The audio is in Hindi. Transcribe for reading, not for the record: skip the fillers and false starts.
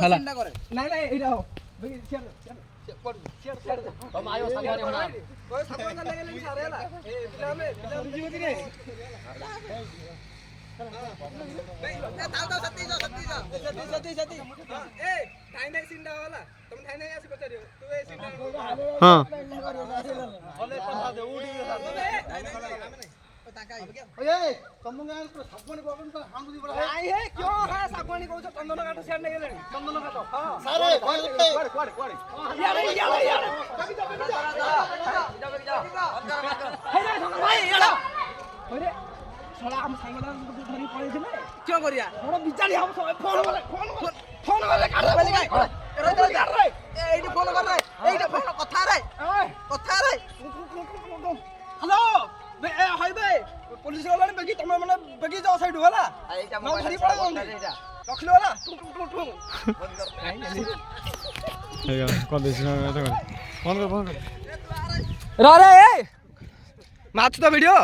ହେଲା ନାଇଁ ନାଇଁ ଏଇଟା ହଉ ତମ ଆୟୋ ସାଙ୍ଗରେ ହଣା କୋଇ ସାଙ୍ଗରେ ଲାଗେଲେ ସାରେ ହେଲା ଏ ପିଲା ଆମେ ଯିବ କି ରେ ସତି ଏ ଠାଇ ନାଇ ସିଣ୍ଡା ହେଲା ତମ ଠାଇ ନାଇ ଆସି ପଚାରିବ ତୁ ଏ ସିଣ୍ଡା ହଁ ଭଲେ କଥା ଦେ ଉଡି ए तुम गां सागवानी कोन तो हम बुझी पड़ा आई है क्यों है सागवानी कहू चंदन काठ सेड नै गेले चंदन काठ हां सारे कोड यार हे रे भाई यार अरे साला हम साइला धरी पळे थिले क्यों करिया बड़ बिचारी हम फोन वाले काट पहिले काय रे एइडी फोन कर रे एइडी फोन कथा रे हेलो बे हाय बे पुलिस वाला बेगी तुम माने बेगी जाओ साइड होला एटा मैं धरी पड़े एटा रखलो होला टुक हेगा कोन दिसना फोन कर रे रे माछ तो वीडियो